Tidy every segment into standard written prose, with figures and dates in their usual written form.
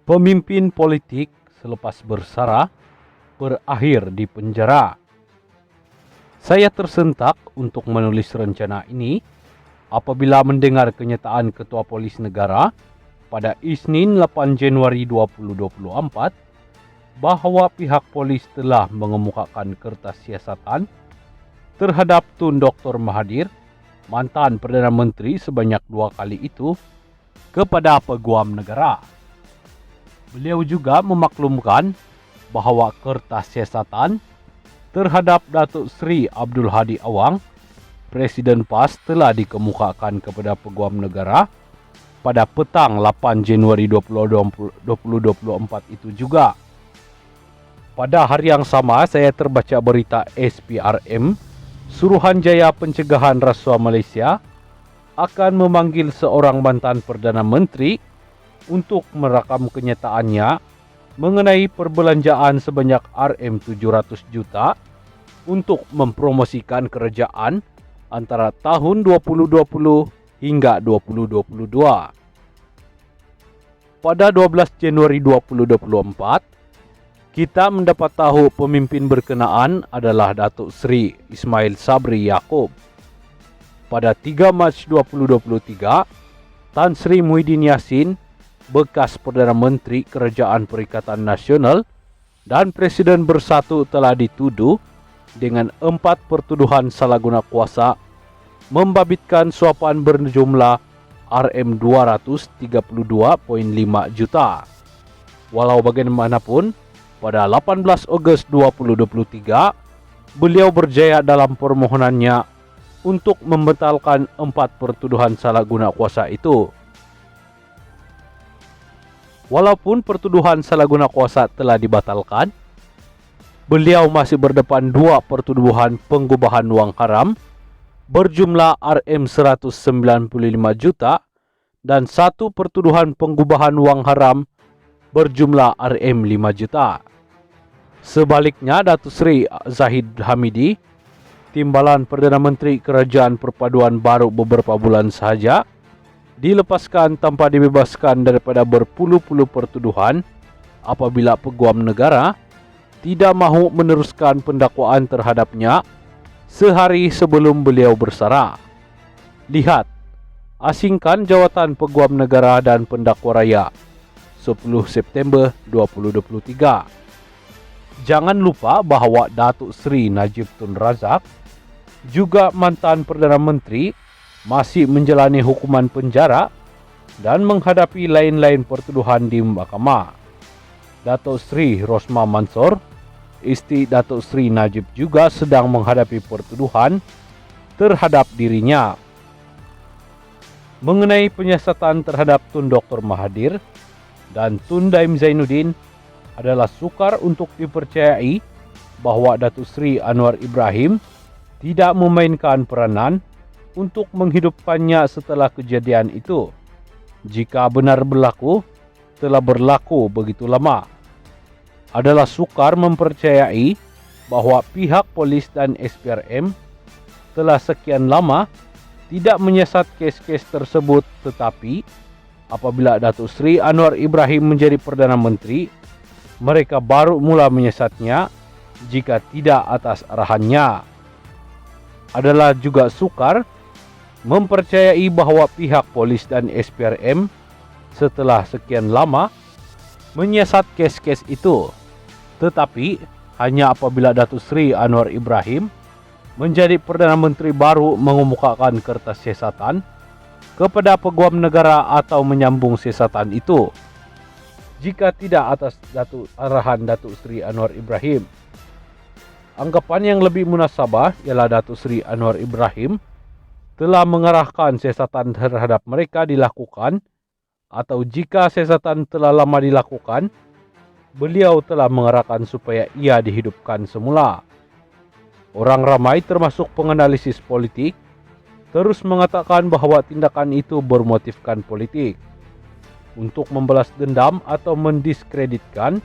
Pemimpin politik selepas bersara berakhir di penjara. Saya tersentak untuk menulis rencana ini apabila mendengar kenyataan Ketua Polis Negara pada Isnin 8 Januari 2024 bahawa pihak polis telah mengemukakan kertas siasatan terhadap Tun Dr. Mahathir, mantan Perdana Menteri sebanyak 2 kali itu, kepada Peguam Negara. Beliau juga memaklumkan bahawa kertas siasatan terhadap Datuk Seri Abdul Hadi Awang, Presiden PAS, telah dikemukakan kepada Peguam Negara pada petang 8 Januari 2024 itu juga. Pada hari yang sama, saya terbaca berita SPRM, Suruhanjaya Pencegahan Rasuah Malaysia, akan memanggil seorang mantan Perdana Menteri untuk merakam kenyataannya mengenai perbelanjaan sebanyak RM700 juta untuk mempromosikan kerajaan antara tahun 2020 hingga 2022. Pada 12 Januari 2024, kita mendapat tahu pemimpin berkenaan adalah Datuk Seri Ismail Sabri Yaakob. Pada 3 Mac 2023, Tan Sri Muhyiddin Yassin, bekas Perdana Menteri Kerajaan Perikatan Nasional dan Presiden Bersatu, telah dituduh dengan 4 pertuduhan salah guna kuasa membabitkan suapan berjumlah RM232.5 juta. Walau bagaimanapun, pada 18 Ogos 2023, beliau berjaya dalam permohonannya untuk membatalkan 4 pertuduhan salah guna kuasa itu. Walaupun pertuduhan salah guna kuasa telah dibatalkan, beliau masih berdepan 2 pertuduhan pengubahan wang haram berjumlah RM195 juta dan 1 pertuduhan pengubahan wang haram berjumlah RM5 juta. Sebaliknya, Datuk Seri Zahid Hamidi, Timbalan Perdana Menteri Kerajaan Perpaduan baru beberapa bulan sahaja, dilepaskan tanpa dibebaskan daripada berpuluh-puluh pertuduhan apabila Peguam Negara tidak mahu meneruskan pendakwaan terhadapnya sehari sebelum beliau bersara. Lihat, asingkan jawatan Peguam Negara dan Pendakwa Raya 10 September 2023. Jangan lupa bahawa Datuk Seri Najib Tun Razak, juga mantan Perdana Menteri, masih menjalani hukuman penjara dan menghadapi lain-lain pertuduhan di mahkamah. Datuk Seri Rosmah Mansor, isteri Datuk Seri Najib, juga sedang menghadapi pertuduhan terhadap dirinya. Mengenai penyiasatan terhadap Tun Dr. Mahathir dan Tun Daim Zainuddin, adalah sukar untuk dipercayai bahawa Datuk Seri Anwar Ibrahim tidak memainkan peranan untuk menghidupkannya setelah kejadian itu. Jika benar berlaku, telah berlaku begitu lama. Adalah sukar mempercayai bahawa pihak polis dan SPRM telah sekian lama tidak menyiasat kes-kes tersebut, tetapi apabila Datuk Seri Anwar Ibrahim menjadi Perdana Menteri, mereka baru mula menyiasatnya jika tidak atas arahannya. Adalah juga sukar mempercayai bahawa pihak polis dan SPRM setelah sekian lama menyiasat kes-kes itu, tetapi hanya apabila Datuk Seri Anwar Ibrahim menjadi Perdana Menteri baru mengemukakan kertas siasatan kepada Peguam Negara atau menyambung siasatan itu, jika tidak atas arahan Datuk Seri Anwar Ibrahim. Anggapan yang lebih munasabah ialah Datuk Seri Anwar Ibrahim telah mengarahkan siasatan terhadap mereka dilakukan, atau jika siasatan telah lama dilakukan, beliau telah mengarahkan supaya ia dihidupkan semula. Orang ramai termasuk penganalisis politik terus mengatakan bahawa tindakan itu bermotifkan politik untuk membalas dendam atau mendiskreditkan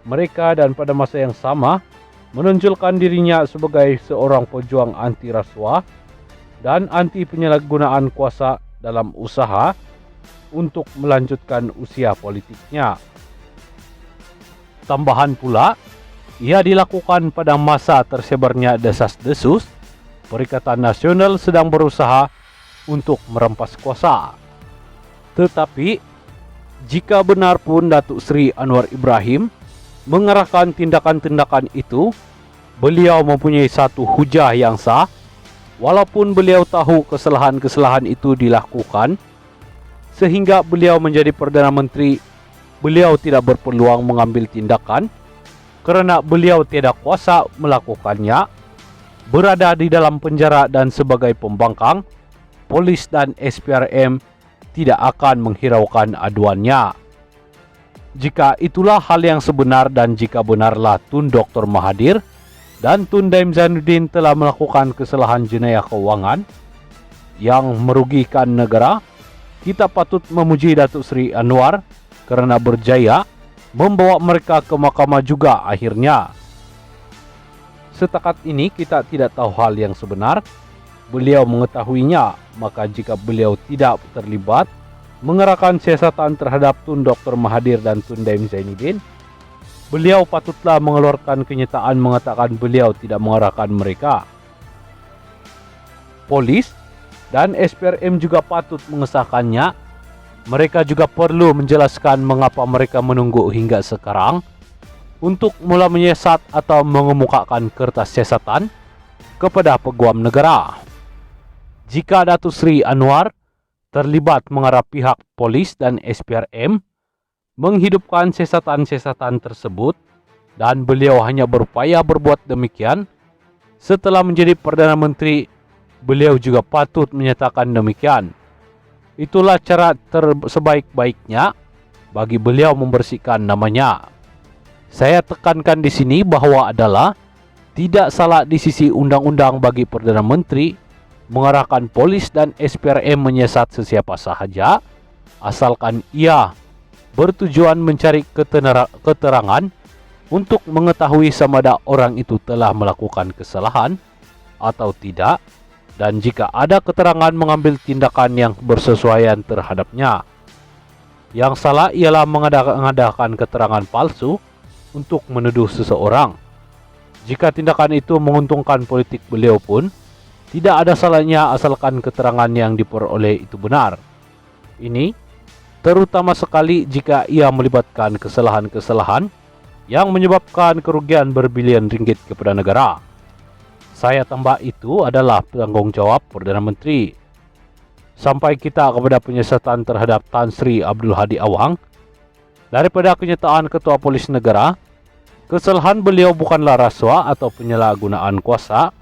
mereka, dan pada masa yang sama menonjolkan dirinya sebagai seorang pejuang anti rasuah dan anti penyalahgunaan kuasa dalam usaha untuk melanjutkan usia politiknya. tambahan pula, ia dilakukan pada masa tersebarnya desas-desus Perikatan Nasional sedang berusaha untuk merampas kuasa. Tetapi, jika benar pun Datuk Seri Anwar Ibrahim mengarahkan tindakan-tindakan itu, beliau mempunyai satu hujah yang sah. Walaupun beliau tahu kesalahan-kesalahan itu dilakukan, sehingga beliau menjadi Perdana Menteri, beliau tidak berpeluang mengambil tindakan kerana beliau tiada kuasa melakukannya. Berada di dalam penjara dan sebagai pembangkang, polis dan SPRM tidak akan menghiraukan aduannya. Jika itulah hal yang sebenar dan jika benarlah Tun Dr. Mahathir dan Tun Daim Zainuddin telah melakukan kesalahan jenayah keuangan yang merugikan negara, kita patut memuji Datuk Seri Anwar kerana berjaya membawa mereka ke mahkamah juga akhirnya. Setakat ini kita tidak tahu hal yang sebenar. Beliau mengetahuinya, maka jika beliau tidak terlibat mengerahkan siasatan terhadap Tun Dr. Mahathir dan Tun Daim Zainuddin, beliau patutlah mengeluarkan kenyataan mengatakan beliau tidak mengarahkan mereka. Polis dan SPRM juga patut mengesahkannya. Mereka juga perlu menjelaskan mengapa mereka menunggu hingga sekarang untuk mula menyiasat atau mengemukakan kertas siasatan kepada peguam negara. Jika Datuk Seri Anwar terlibat mengarah pihak polis dan SPRM menghidupkan siasatan-siasatan tersebut dan beliau hanya berupaya berbuat demikian setelah menjadi Perdana Menteri, beliau juga patut menyatakan demikian. Itulah cara sebaik-baiknya bagi beliau membersihkan namanya. Saya tekankan di sini bahwa adalah tidak salah di sisi undang-undang bagi Perdana Menteri mengarahkan polis dan SPRM menyiasat sesiapa sahaja, asalkan ia bertujuan mencari keterangan untuk mengetahui sama ada orang itu telah melakukan kesalahan atau tidak, dan jika ada keterangan mengambil tindakan yang bersesuaian terhadapnya. Yang salah ialah mengadakan keterangan palsu untuk menuduh seseorang. Jika tindakan itu menguntungkan politik beliau pun, tidak ada salahnya asalkan keterangan yang diperoleh itu benar. Ini terutama sekali jika ia melibatkan kesalahan-kesalahan yang menyebabkan kerugian berbilion ringgit kepada negara. Saya tambah itu adalah tanggungjawab Perdana Menteri. Sampai kita kepada penyiasatan terhadap Tan Sri Abdul Hadi Awang, daripada kenyataan Ketua Polis Negara, kesalahan beliau bukanlah rasuah atau penyalahgunaan kuasa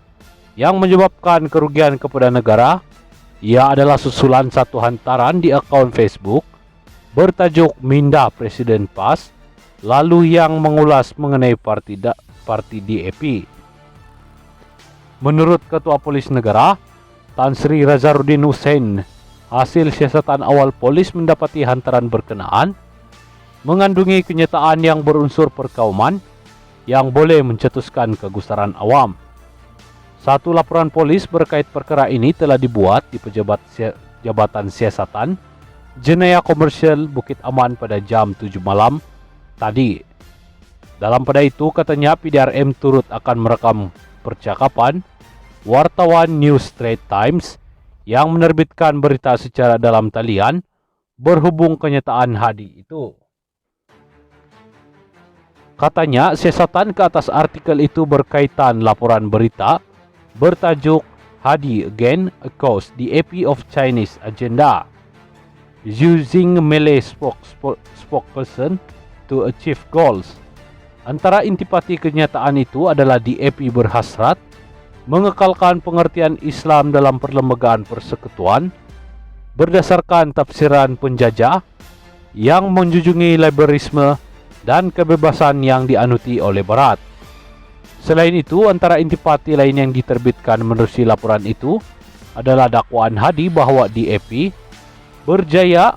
yang menyebabkan kerugian kepada negara. Ia adalah susulan satu hantaran di akaun Facebook bertajuk Minda Presiden PAS, lalu yang mengulas mengenai parti DAP. Menurut Ketua Polis Negara, Tan Sri Razaruddin Hussein, hasil siasatan awal polis mendapati hantaran berkenaan mengandungi kenyataan yang berunsur perkauman yang boleh mencetuskan kegusaran awam. Satu laporan polis berkait perkara ini telah dibuat di pejabat Jabatan Siasatan Jenayah Komersial Bukit Aman pada jam 7 malam tadi. Dalam pada itu katanya PDRM turut akan merekam percakapan wartawan News Straits Times yang menerbitkan berita secara dalam talian berhubung kenyataan Hadi itu. Katanya siasatan ke atas artikel itu berkaitan laporan berita bertajuk Hadi Again Across the AP of Chinese Agenda, Using Malay Spokesperson to Achieve Goals. Antara intipati kenyataan itu adalah DAP berhasrat mengekalkan pengertian Islam dalam perlembagaan persekutuan berdasarkan tafsiran penjajah yang menjunjungi liberalisme dan kebebasan yang dianuti oleh Barat. Selain itu, antara intipati lain yang diterbitkan menerusi laporan itu adalah dakwaan Hadi bahwa DAP berjaya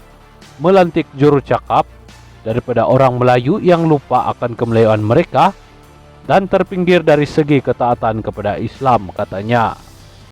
melantik juru cakap daripada orang Melayu yang lupa akan kemelayuan mereka dan terpinggir dari segi ketaatan kepada Islam, katanya.